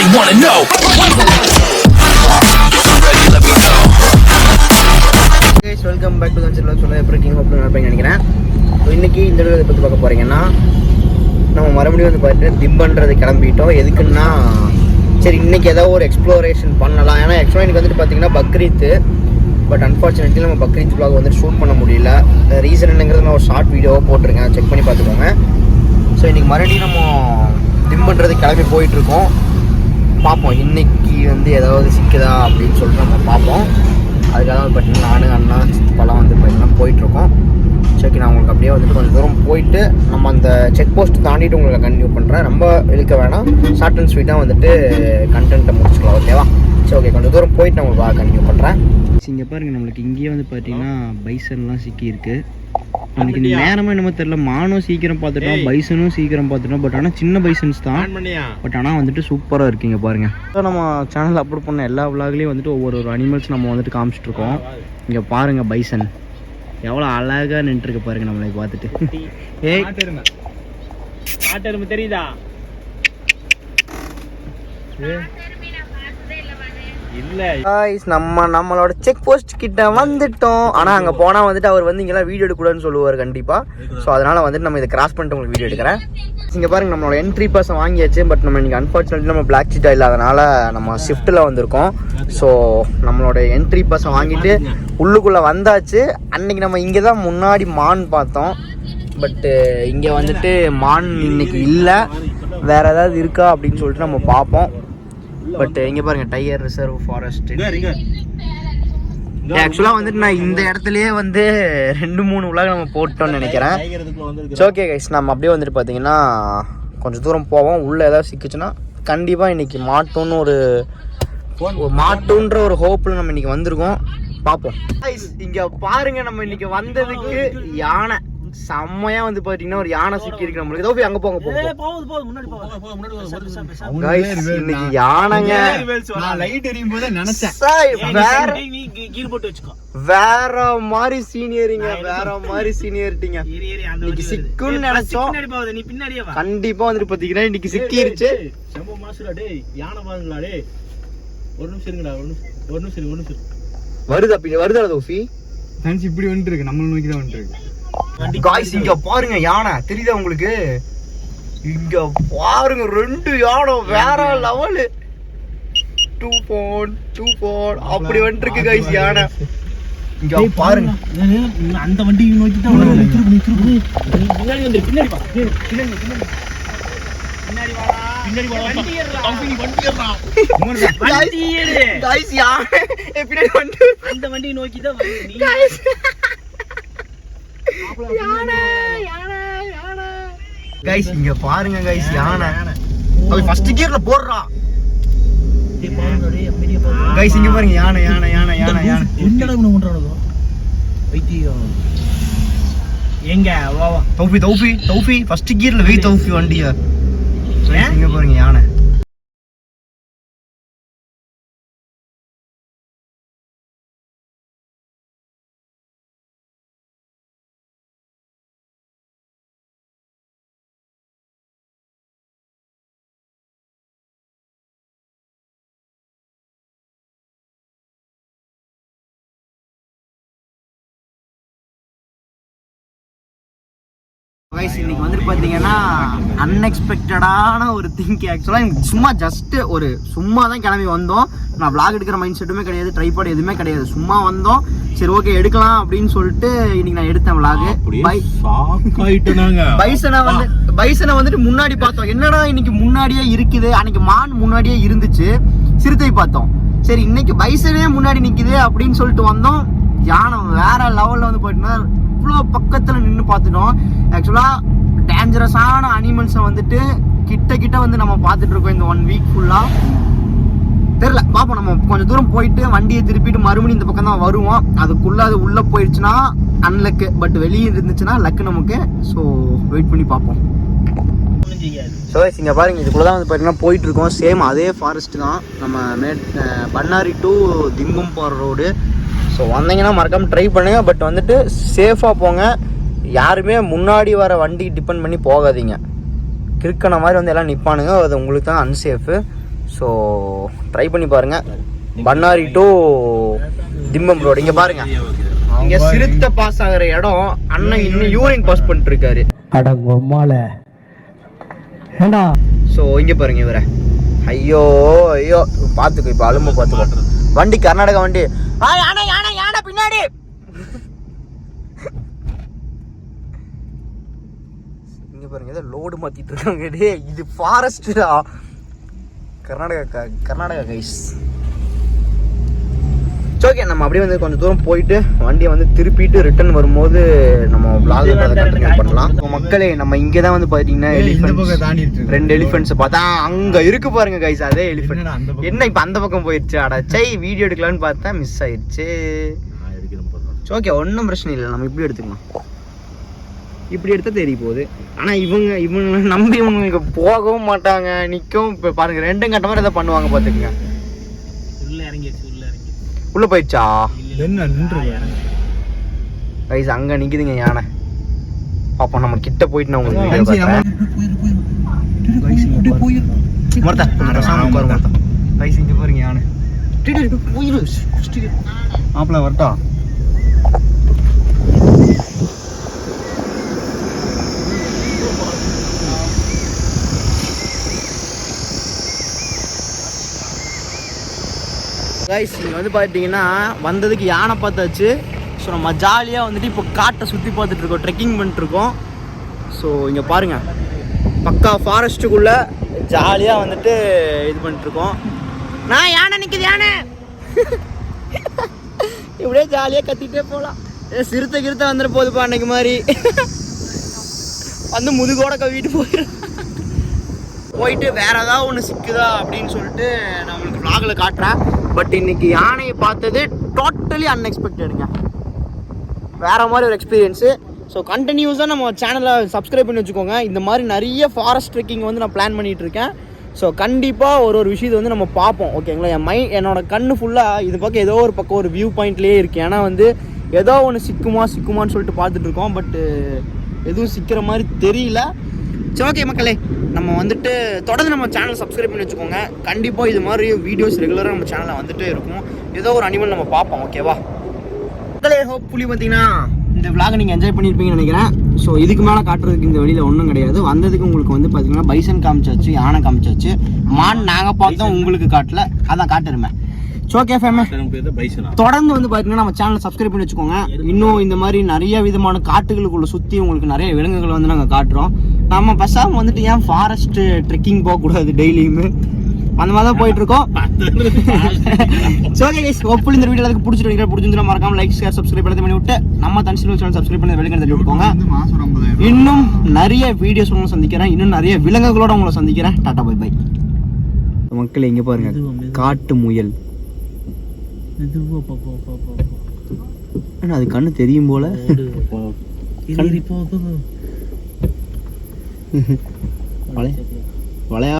Everybody wanna know. Guys, welcome back to the channel. சொல்ல எப்படி இருக்கீங்க? ஹோப் நல்லா இருப்பீங்கன்னு நினைக்கிறேன். இன்னைக்கு இந்த வீடியோவை பற்றி பார்க்க போறீங்கன்னா நம்ம மறுபடியும் வந்து பார்த்துட்டு திம்பன்றது கிளம்பிட்டோம். எதுக்குன்னா சரி இன்னைக்கு ஏதாவது ஒரு எக்ஸ்ப்ளோரேஷன் பண்ணலாம். ஏன்னா ஆக்சுவலாக எனக்கு வந்துட்டு பார்த்தீங்கன்னா பக்ரீத்து. பட் அன்ஃபார்ச்சுனேட்லி நம்ம பக்ரீத் vlog வந்துட்டு ஷூட் பண்ண முடியல. ரீசன் என்னங்கிறது நான் ஒரு ஷார்ட் வீடியோவாக போட்டிருக்கேன், செக் பண்ணி பார்த்துக்கோங்க. ஸோ இன்றைக்கி மறுபடியும் நம்ம திம்பன்றது கிளம்பி போயிட்டுருக்கோம். பார்ப்போம் இன்னைக்கு வந்து ஏதாவது சிக்குதா அப்படின்னு சொல்லிட்டு நம்ம பார்ப்போம். அதுக்காக வந்து பார்த்தீங்கன்னா நானும் அண்ணா சித்தப்பாலாம் வந்து பார்த்தீங்கன்னா போயிட்டுருக்கோம். சரி நான் உங்களுக்கு அப்படியே வந்துட்டு கொஞ்சம் தூரம் போயிட்டு நம்ம அந்த செக் போஸ்ட் தாண்டிட்டு உங்களுக்கு கண்டினியூ பண்ணுறேன். ரொம்ப இழுக்க வேணாம், ஷார்ட் அண்ட் ஸ்வீட்டாக வந்துட்டு கண்டென்ட்டை முடிச்சுக்கலாம். ஓகேவா? சரி ஓகே, கொஞ்சம் தூரம் போயிட்டு நான் உங்களுக்கு கண்டினியூ பண்ணுறேன். இங்கே பாருங்கள், நம்மளுக்கு இங்கேயே வந்து பார்த்தீங்கன்னா பைசன்லாம் சிக்கியிருக்கு. நமக்கு இந்த நேரமாக என்னமோ தெரியல, மானும் சீக்கிரம் பார்த்துட்டோம், பைசனும் சீக்கிரம் பார்த்துட்டோம். பட் ஆனால் சின்ன பைசன்ஸ் தான். பட் ஆனால் வந்துட்டு சூப்பராக இருக்குங்க பாருங்கள். ஸோ நம்ம சேனலில் அப்லோட் பண்ண எல்லா விலாக்லேயும் வந்துட்டு ஒவ்வொரு அனிமல்ஸ் நம்ம வந்துட்டு காமிச்சிட்ருக்கோம். இங்கே பாருங்கள் பைசன் எவ்வளோ அழகாக நின்றுருக்கு பாருங்கள் நம்மளை பார்த்துட்டு. தெரியுதா? நம்மளோட செக் போஸ்ட் கிட்ட வந்துட்டோம். ஆனா அங்க போனா வந்துட்டு அவர் வந்து இங்கெல்லாம் வீடியோ எடுக்கூடாதுன்னு சொல்லுவார் கண்டிப்பா. ஸோ அதனால வந்துட்டு நம்ம இதை கிராஸ் பண்ணிட்டு உங்களுக்கு வீடியோ எடுக்கிறேன். இங்க பாருங்க, நம்மளோட என்ட்ரி பாஸ் வாங்கியாச்சு. பட் நம்ம இன்னைக்கு அன்ஃபார்ச்சுனேட்லி நம்ம பிளாக் சீட்டா இல்லாதனால நம்ம ஷிஃப்ட்ல வந்திருக்கோம். ஸோ நம்மளோட என்ட்ரி பாஸை வாங்கிட்டு உள்ளுக்குள்ள வந்தாச்சு. அன்னைக்கு நம்ம இங்கே தான் முன்னாடி மான் பார்த்தோம். பட்டு இங்கே வந்துட்டு மான் இன்னைக்கு இல்லை, வேற ஏதாவது இருக்கா அப்படின்னு சொல்லிட்டு நம்ம பார்ப்போம். பட் இங்கே பாருங்க, டைகர் ரிசர்வ் ஃபாரஸ்ட். ஆக்சுவலாக வந்துட்டு நான் இந்த இடத்துலயே வந்து 2-3 உலகம் நம்ம போட்டோம்னு நினைக்கிறேன். ஓகே கைஸ், நம்ம அப்படியே வந்துட்டு பார்த்தீங்கன்னா கொஞ்சம் தூரம் போவோம். உள்ளே ஏதாவது சிக்கிச்சுன்னா கண்டிப்பாக இன்னைக்கு மாட்டோன்னு ஒரு மாட்டோன்ற ஒரு ஹோப்பில் நம்ம இன்னைக்கு வந்திருக்கோம். பார்ப்போம். இங்கே பாருங்க, நம்ம இன்னைக்கு வந்ததுக்கு யானை செம்மையா வந்து பாத்தீங்கன்னா ஒரு யானை சிக்கி இருக்கு நம்மளுக்கு. ஏதோ போய் அங்க போங்க போங்க இன்னைக்கு யானைங்க. நான் லைட் எரியும் போது நினைச்சேன் வேற மாதிரி சீனியரிங்க, வேற மாதிரி சீனியரிட்டிங்க. இன்னைக்கு சிக்குன்னு நினைச்சோம், கண்டிப்பா வந்துட்டு பாத்தீங்கன்னா இன்னைக்கு சிக்கிருச்சு. யானை பாருங்களா? டே ஒரு நிமிஷம் இருங்கடா, ஒரு நிமிஷம் வருதா தோஃபி? இப்படி வந்துட்டு இருக்கு, நம்மள நோக்கி தான் வந்துட்டு இருக்கு. காய்ஸ் இங்க பாருங்க யானை தெரியுதா உங்களுக்கு? இங்க பாருங்க 2 யானை வேற லெவல். 2 அப்படி வந்துட்டு இருக்கு காய்ஸ் யானை. இங்க பாருங்க, அந்த வண்டி நோக்கி தான் வருது. பின்னாடி வந்து பின்னாடி வா, பின்னாடி வா வண்டி ஏறா. காய்ஸ் யானை பின்னாடி வந்து அந்த வண்டி நோக்கி தான் வருது. கைஸ் இங்க பாருங்க கைஸ் யானை அவன் ஃபர்ஸ்ட் கியர்ல போடுறான். கைஸ் இங்க பாருங்க யானை யானை யானை யானை யானை என்னடா பண்றானோ வைத்தியம். எங்க வா வா தௌஃபி ஃபர்ஸ்ட் கியர்ல வெய் தௌஃபி வண்டியா. இங்க பாருங்க யானை. இன்னைக்கு வந்துட்டு பார்த்தீங்கன்னா அன்எக்ஸ்பெக்டடான ஒரு திங்க். ஆக்சுவலாக எனக்கு சும்மா ஜஸ்ட் ஒரு சும்மா தான் கிளம்பி வந்தோம். நான் விளாக் எடுக்கிற மைண்ட் செட்டுமே கிடையாது, ட்ரைபாட் எதுவுமே கிடையாது. சும்மா வந்தோம், சரி ஓகே எடுக்கலாம் அப்படின்னு சொல்லிட்டு இன்னைக்கு நான் எடுத்தேன் விளாக். பைசனை வந்துட்டு முன்னாடி பார்த்தோம். என்னடா இன்னைக்கு முன்னாடியே இருக்குது, அன்னைக்கு மான் முன்னாடியே இருந்துச்சு, சிறுத்தை பார்த்தோம். சரி இன்னைக்கு பைசனே முன்னாடி நிற்குது அப்படின்னு சொல்லிட்டு வந்தோம். யானை வேற லெவலில் வந்து போயிட்டுனா இவ்வளோ பக்கத்தில் நின்று பார்த்துட்டோம். ஆக்சுவலாக டேஞ்சரஸான அனிமல்ஸை வந்துட்டு கிட்ட வந்து நம்ம பார்த்துட்டு இருக்கோம் இந்த 1 வீக் ஃபுல்லாக. தெரில பார்ப்போம். நம்ம கொஞ்சம் தூரம் போயிட்டு வண்டியை திருப்பிட்டு மறுபடியும் இந்த பக்கம் தான் வருவோம். அதுக்குள்ளே அது உள்ளே போயிடுச்சுன்னா அன்லக்கு, பட் வெளியே இருந்துச்சுன்னா லக்கு நமக்கு. ஸோ வெயிட் பண்ணி பார்ப்போம். ஸோ இங்கே பாருங்க, இதுக்குள்ளே தான் வந்து பார்த்தீங்கன்னா போயிட்டு இருக்கோம். சேம் அதே ஃபாரஸ்ட் தான், நம்ம பண்ணாரி டு திம்பம் போகிற ரோடு. ஸோ வந்தீங்கன்னா மறக்காமல் ட்ரை பண்ணுங்கள். பட் வந்துட்டு சேஃபாக போங்க. யாருமே முன்னாடி வர வண்டி டிபெண்ட் பண்ணி போகாதீங்க. கிறுக்கன மாதிரி வந்து எல்லாம் நிற்பானுங்க, அது உங்களுக்கு தான் அன்சேஃபு. ஸோ ட்ரை பண்ணி பாருங்கள். பண்ணாரி டு திம்பம் ரோடு இங்கே பாருங்கள். இங்கே சிறுத்தை பாஸ் ஆகிற இடம் அண்ணன் இன்னும் யூரின் பாஸ் பண்ணிட்டு இருக்காரு. ஸோ இங்கே பாருங்க இவரை. ஐயோ ஐயோ பார்த்துக்கோ, இப்போ அலும்பு பார்த்துக்கோ. வண்டி கர்நாடகா வண்டி. யானை யானை யானை பின்னாடி. இங்க பாருங்க ஏதோ லோடு மாத்திட்டு இருக்காங்க. டே இது ஃபாரஸ்டா. கர்நாடகா கைஸ். ஓகே, நம்ம அப்படியே வந்து கொஞ்சம் தூரம் போயிட்டு வண்டியை வந்து திருப்பிட்டு ரிட்டர்ன் வரும்போது நம்ம vlog கண்டினியூ பண்ணலாம். மக்களே நம்ம இங்கே தான் வந்து பார்த்தீங்கன்னா ரெண்டு எலிஃபென்ட்ஸ் பார்த்தா அங்கே இருக்கு பாருங்க கைஸ். அதே எலிஃபென்ட் என்ன இப்போ அந்த பக்கம் போயிடுச்சு. அடச்சை வீடியோ எடுக்கலான்னு பார்த்தா மிஸ் ஆயிடுச்சு. ஓகே, ஒன்றும் பிரச்சனை இல்லை, நம்ம இப்படி எடுத்துக்கலாம். இப்படி எடுத்தா தெரிய போகுது. ஆனால் இவங்க நம்பி இவங்க இங்கே போகவும் மாட்டாங்க, நிற்கவும். இப்போ பாருங்க ரெண்டும் கட்ட மாதிரி எதாவது பண்ணுவாங்க பார்த்துக்குங்க. உள்ள போயிடுச்சா கைஸ்? அங்க நிக்குதுங்க யானை. பாப்போம் நம்ம கிட்ட போயிட்டு நான் உங்களுக்கு இங்க பாருங்க யானை. மாப்பிள்ள வரட்டா? கைஸ் இங்கே வந்து பார்த்தீங்கன்னா வந்ததுக்கு யானை பார்த்தாச்சு. ஸோ நம்ம ஜாலியாக வந்துட்டு இப்போ காட்டை சுற்றி பார்த்துட்ருக்கோம், ட்ரெக்கிங் பண்ணிட்டுருக்கோம். ஸோ இங்கே பாருங்கள், பக்கா ஃபாரஸ்ட்டுக்குள்ளே ஜாலியாக வந்துட்டு இது பண்ணிட்டுருக்கோம். நான் யானை நிற்குது யானை. இப்படியே ஜாலியாக கத்திகிட்டே போகலாம். சிறுத்தை கிருத்தை வந்துட்டு போகுதுப்பா அன்னைக்கு மாதிரி. வந்து முதுகோட கவிட்டு போயிட்டு வேற ஏதாவது ஒன்று சிக்குதா அப்படின்னு சொல்லிட்டு நான் உங்களுக்கு vlogல காட்டுறேன். பட் இன்னைக்கு யானையை பார்த்தது டோட்டலி அன்எக்ஸ்பெக்டடுங்க. வேற மாதிரி ஒரு எக்ஸ்பீரியன்ஸு. ஸோ கண்டினியூஸாக நம்ம சேனலை சப்ஸ்கிரைப் பண்ணி வச்சுக்கோங்க. இந்த மாதிரி நிறைய ஃபாரஸ்ட் ட்ரெக்கிங் வந்து நான் பிளான் பண்ணிகிட்டு இருக்கேன். ஸோ கண்டிப்பாக ஒரு விஷயத்தை வந்து நம்ம பார்ப்போம், ஓகேங்களா? என்னோட கண்ணு ஃபுல்லாக இது பக்கம் ஏதோ ஒரு பக்கம் ஒரு வியூ பாயிண்ட்லேயே இருக்குது. ஏன்னா வந்து ஏதோ ஒன்று சிக்குமான்னு சொல்லிட்டு பார்த்துட்டு இருக்கோம். பட்டு எதுவும் சிக்கிற மாதிரி தெரியல. சரி, ஓகே மக்களே, நம்ம வந்துட்டு தொடர்ந்து நம்ம சேனல் சப்ஸ்கிரைப் பண்ணி வச்சுக்கோங்க. கண்டிப்பாக இது மாதிரி வீடியோஸ் ரெகுலராக நம்ம சேனலில் வந்துட்டு இருக்கும். ஏதோ ஒரு அனிமல் நம்ம பார்ப்போம், ஓகேவா மக்களே? ஹோப்ஃபுல்லி பார்த்தீங்கன்னா இந்த vlog நீங்கள் என்ஜாய் பண்ணியிருப்பீங்கன்னு நினைக்கிறேன். ஸோ இதுக்கு மேலே காட்டுறதுக்கு இந்த வழியில் ஒன்றும் கிடையாது. வந்ததுக்கு உங்களுக்கு வந்து பார்த்தீங்கன்னா பைசன் காமிச்சாச்சு, யானை காமிச்சாச்சு, மான் நாங்கள் பார்த்தோம், உங்களுக்கு காட்டல, அதான் காட்டுருமே. ஓகே ஃபேமஸ், தொடர்ந்து வந்து பார்த்தீங்கன்னா நம்ம சேனலை சப்ஸ்கிரைப் பண்ணி வச்சுக்கோங்க. இன்னும் இந்த மாதிரி நிறைய விதமான காட்டுகளுக்குள்ள சுற்றி உங்களுக்கு நிறைய விலங்குகள் வந்து நாங்கள் காட்டுறோம். நம்ம பசாம வந்துட்டு ஏன் ஃபாரஸ்ட் ட்ரெக்கிங் போகக்கூடாது டெய்லியுமே, அந்த மாதிரி தான் போயிட்டு இருக்கோம். ஓகே கைஸ், ஹோப்ஃபுல்லி இந்த வீடியோ எனக்கு பிடிச்சிருந்தா மறக்காம லைக் ஷேர் சப்ஸ்கிரைப் பண்ணி விட்டு நம்ம தனிச்சில் சேனல் சப்ஸ்கிரைப் பண்ணி வெளியே தள்ளி விட்டுக்கோங்க. இன்னும் நிறைய வீடியோஸ் உங்களை சந்திக்கிறேன், இன்னும் நிறைய விலங்குகளோட உங்களை சந்திக்கிறேன். Tata bye bye. மக்கள் இங்கே பாருங்க, காட்டு முயல். அது கண்ணு தெரியும் போல. வளையா